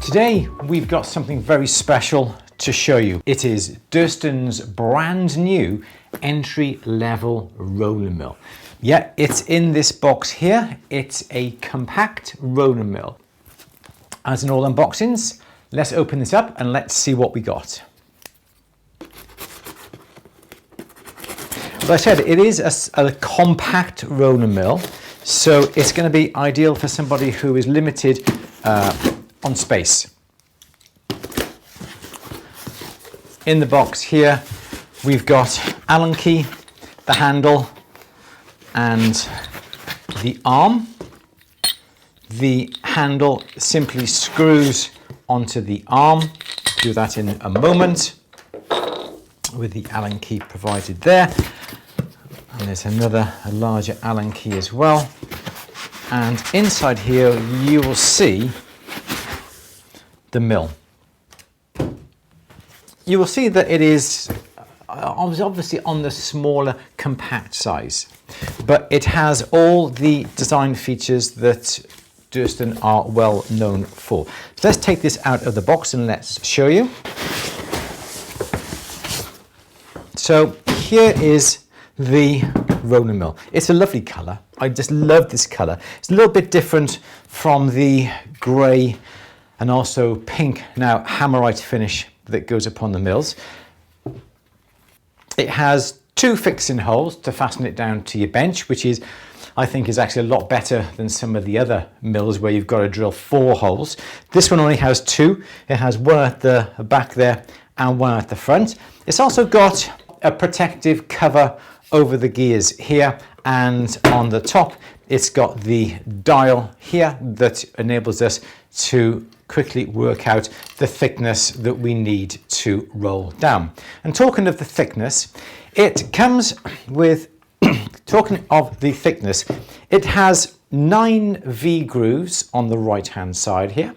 Today we've got something very special to show you. It is Durston's brand new entry-level rolling mill. Yeah, it's in this box here. It's a compact rolling mill. As in all unboxings, let's open this up and let's see what we got. Like I said, it is a compact rolling mill, so it's going to be ideal for somebody who is limited on space. In the box here, we've got Allen key, the handle, and the arm. The handle simply screws onto the arm. Do that in a moment with the Allen key provided there. And there's a larger Allen key as well. And inside here, you will see the mill. You will see that it is obviously on the smaller compact size, but it has all the design features that Durston are well known for. So let's take this out of the box and let's show you. So here is the rolling mill. It's a lovely colour. I just love this colour. It's a little bit different from the grey and also pink, now hammerite finish that goes upon the mills. It has two fixing holes to fasten it down to your bench, which is, I think, is actually a lot better than some of the other mills where you've got to drill 4 holes. This one only has 2. It has one at the back there and one at the front. It's also got a protective cover over the gears here, and on the top it's got the dial here that enables us to quickly work out the thickness that we need to roll down. And talking of the thickness, it comes with, talking of the thickness, it has 9 V grooves on the right hand side here.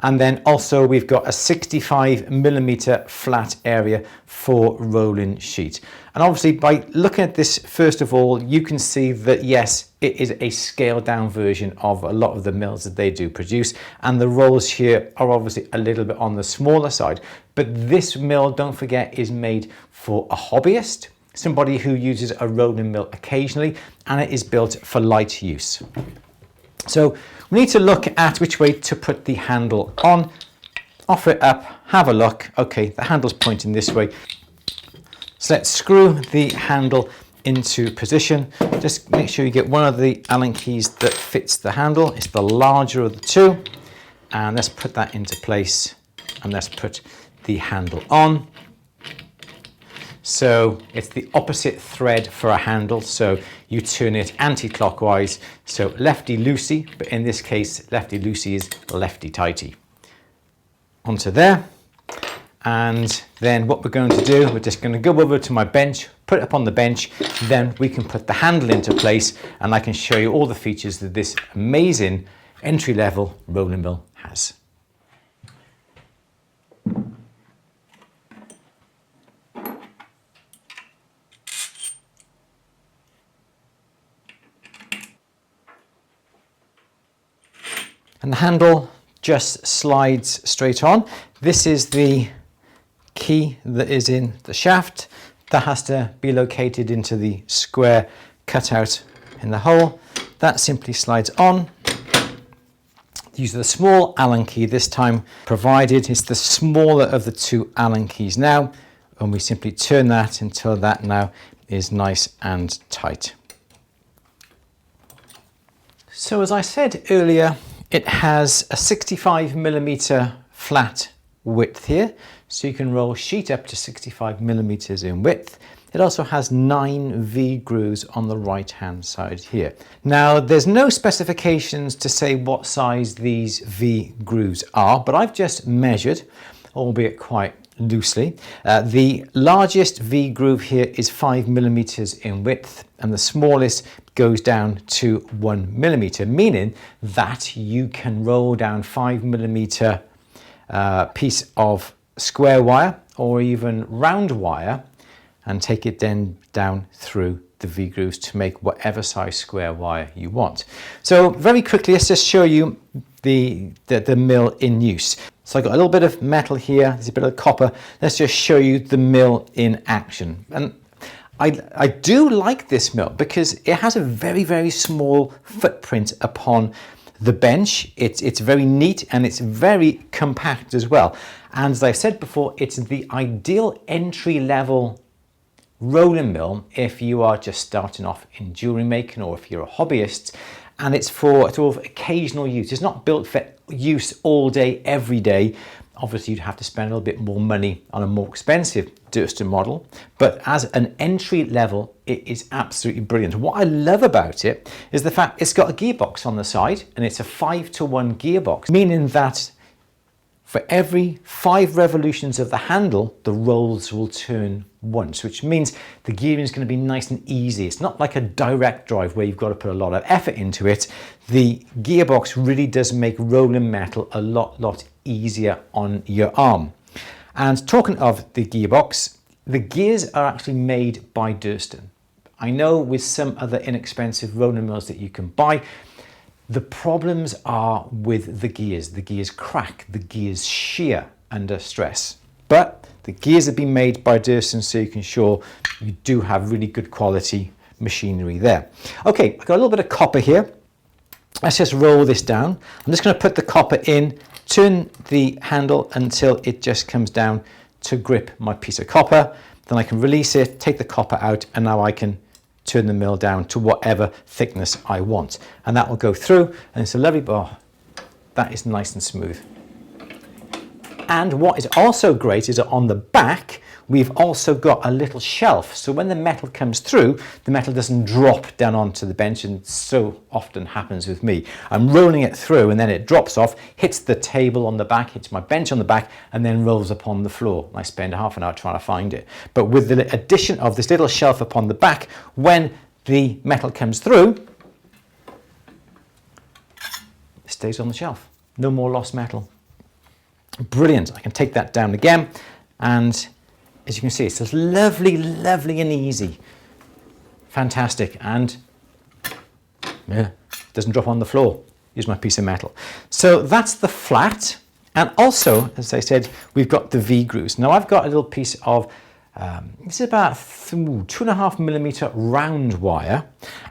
And then also we've got a 65mm flat area for rolling sheet. And obviously by looking at this, first of all, you can see that yes, it is a scaled down version of a lot of the mills that they do produce. And the rolls here are obviously a little bit on the smaller side. But this mill, don't forget, is made for a hobbyist, somebody who uses a rolling mill occasionally, and it is built for light use. So we need to look at which way to put the handle on. Offer it up, have a look. Okay, the handle's pointing this way. So let's screw the handle into position. Just make sure you get one of the Allen keys that fits the handle. It's the larger of the two. And let's put that into place. And let's put the handle on. So it's the opposite thread for a handle, so you turn it anti-clockwise, so lefty-loosey, but in this case lefty-loosey is lefty-tighty. Onto there, and then what we're going to do, we're just going to go over to my bench, put it up on the bench, then we can put the handle into place and I can show you all the features that this amazing entry-level rolling mill has. And the handle just slides straight on. This is the key that is in the shaft. That has to be located into the square cutout in the hole. That simply slides on. Use the small Allen key this time, provided it's the smaller of the 2 Allen keys now. And we simply turn that until that now is nice and tight. So as I said earlier, it has a 65mm flat width here, so you can roll sheet up to 65mm in width. It also has 9 V grooves on the right hand side here. Now there's no specifications to say what size these V grooves are, but I've just measured, albeit quite loosely. The largest V groove here is 5mm in width, and the smallest goes down to 1mm, meaning that you can roll down 5mm piece of square wire or even round wire and take it then down through the V grooves to make whatever size square wire you want. So very quickly, let's just show you the mill in use. So I've got a little bit of metal here, there's a bit of copper. Let's just show you the mill in action. And I do like this mill because it has a very, very small footprint upon the bench. It's very neat and it's very compact as well. And as I've said before, it's the ideal entry-level rolling mill if you are just starting off in jewellery making or if you're a hobbyist, and it's for sort of occasional use. It's not built for use all day, every day. Obviously, you'd have to spend a little bit more money on a more expensive Durston model, but as an entry level, it is absolutely brilliant. What I love about it is the fact it's got a gearbox on the side, and it's a 5-to-1 gearbox, meaning that for every 5 revolutions of the handle, the rolls will turn once, which means the gearing is going to be nice and easy. It's not like a direct drive where you've got to put a lot of effort into it. The gearbox really does make rolling metal a lot easier on your arm. And talking of the gearbox, the gears are actually made by Durston. I know with some other inexpensive rolling mills that you can buy, the problems are with the gears. The gears crack, the gears shear under stress. But the gears have been made by Durston, so you can ensure you do have really good quality machinery there. Okay, I've got a little bit of copper here. Let's just roll this down. I'm just going to put the copper in, turn the handle until it just comes down to grip my piece of copper. Then I can release it, take the copper out, and now I can turn the mill down to whatever thickness I want. And that will go through, and it's a lovely, oh, that is nice and smooth. And what is also great is that on the back, we've also got a little shelf. So when the metal comes through, the metal doesn't drop down onto the bench, and so often happens with me. I'm rolling it through and then it drops off, hits the table on the back, hits my bench on the back, and then rolls upon the floor. I spend half an hour trying to find it. But with the addition of this little shelf upon the back, when the metal comes through, it stays on the shelf. No more lost metal. Brilliant. I can take that down again, and as you can see, it's just lovely and easy. Fantastic. And yeah, doesn't drop on the floor. Here's my piece of metal. So that's the flat. And also, as I said, we've got the V grooves. Now I've got a little piece of this is about 2.5mm round wire,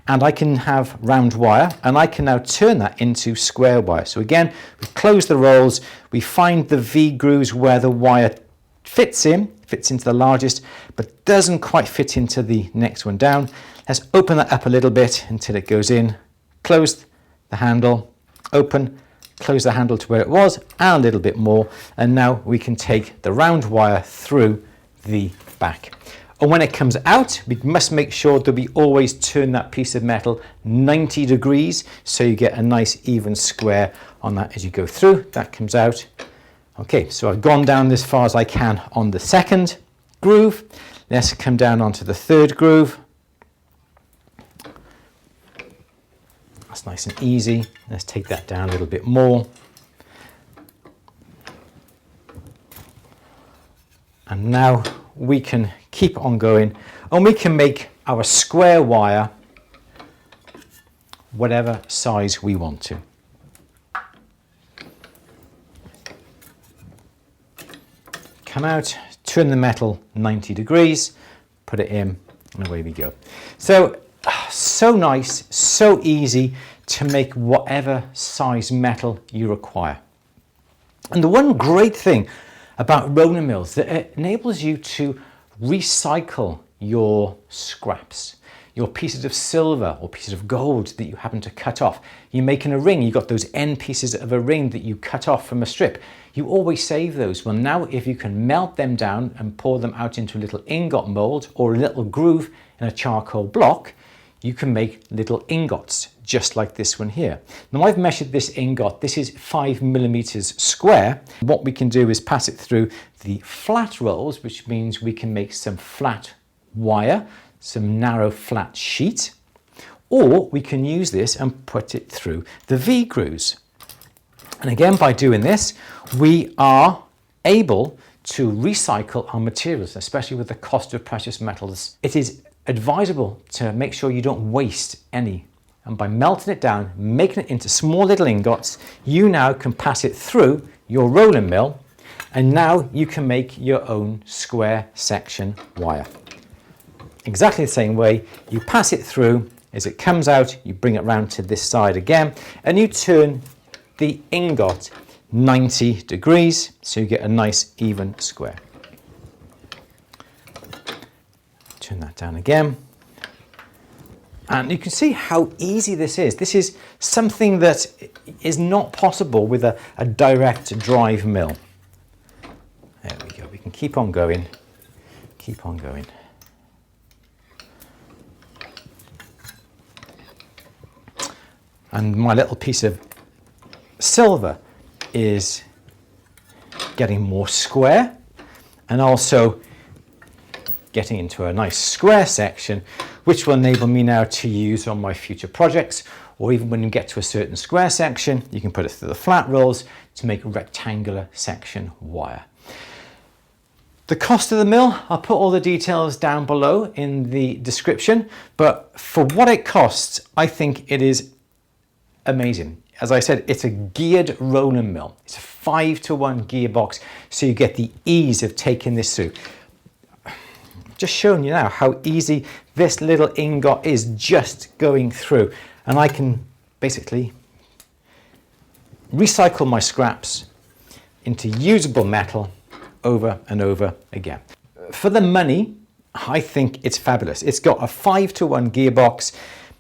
and I can have round wire, and I can now turn that into square wire. So again, we close the rolls, we find the V grooves where the wire fits into the largest, but doesn't quite fit into the next one down. Let's open that up a little bit until it goes in, close the handle, open, close the handle to where it was, and a little bit more, and now we can take the round wire through the back. And when it comes out, we must make sure that we always turn that piece of metal 90 degrees so you get a nice even square on that as you go through. That comes out. Okay, so I've gone down as far as I can on the second groove. Let's come down onto the third groove. That's nice and easy. Let's take that down a little bit more. And now we can keep on going, and we can make our square wire whatever size we want to. Come out, turn the metal 90 degrees, put it in, and away we go. So nice, so easy to make whatever size metal you require. And the one great thing about rolling mills that it enables you to recycle your scraps, your pieces of silver or pieces of gold that you happen to cut off. You're making a ring, you've got those end pieces of a ring that you cut off from a strip. You always save those. Well, now if you can melt them down and pour them out into a little ingot mold or a little groove in a charcoal block, you can make little ingots just like this one here. Now I've measured this ingot. This is 5mm square. What we can do is pass it through the flat rolls, which means we can make some flat wire, some narrow flat sheet, or we can use this and put it through the V grooves. And again, by doing this, we are able to recycle our materials, especially with the cost of precious metals. It is advisable to make sure you don't waste any And by melting it down, making it into small little ingots, you now can pass it through your rolling mill, and now you can make your own square section wire. Exactly the same way, you pass it through, as it comes out, you bring it round to this side again, and you turn the ingot 90 degrees, so you get a nice even square. Turn that down again. And you can see how easy this is. This is something that is not possible with a direct drive mill. There we go, we can keep on going, keep on going. And my little piece of silver is getting more square and also getting into a nice square section, which will enable me now to use on my future projects, or even when you get to a certain square section, you can put it through the flat rolls to make a rectangular section wire. The cost of the mill, I'll put all the details down below in the description, but for what it costs, I think it is amazing. As I said, it's a geared rolling mill. It's a 5-to-1 gearbox, so you get the ease of taking this through. Just showing you now how easy this little ingot is just going through, and I can basically recycle my scraps into usable metal over and over again. For the money, I think it's fabulous. It's got a 5-to-1 gearbox.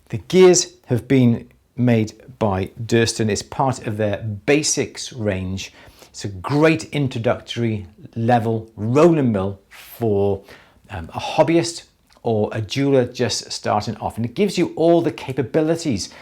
The gears have been made by Durston. It's part of their Basics range. It's a great introductory level rolling mill for a hobbyist or a jeweler just starting off, and it gives you all the capabilities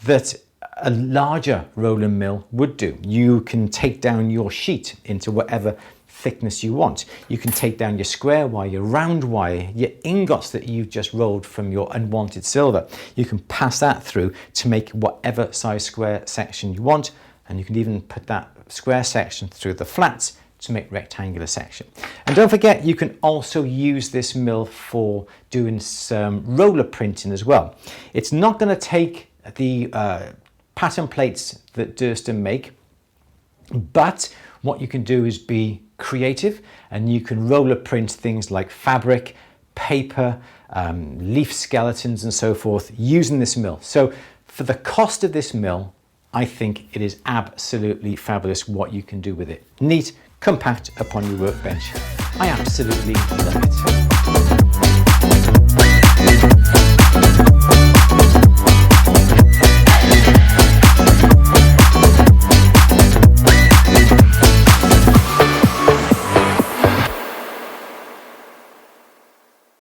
that a larger rolling mill would do. You can take down your sheet into whatever thickness you want. You can take down your square wire, your round wire, your ingots that you've just rolled from your unwanted silver. You can pass that through to make whatever size square section you want, and you can even put that square section through the flats to make rectangular section. And don't forget, you can also use this mill for doing some roller printing as well. It's not going to take the pattern plates that Durston make, but what you can do is be creative, and you can roller print things like fabric, paper, leaf skeletons and so forth using this mill. So for the cost of this mill, I think it is absolutely fabulous what you can do with it. Neat, compact upon your workbench. I absolutely love it.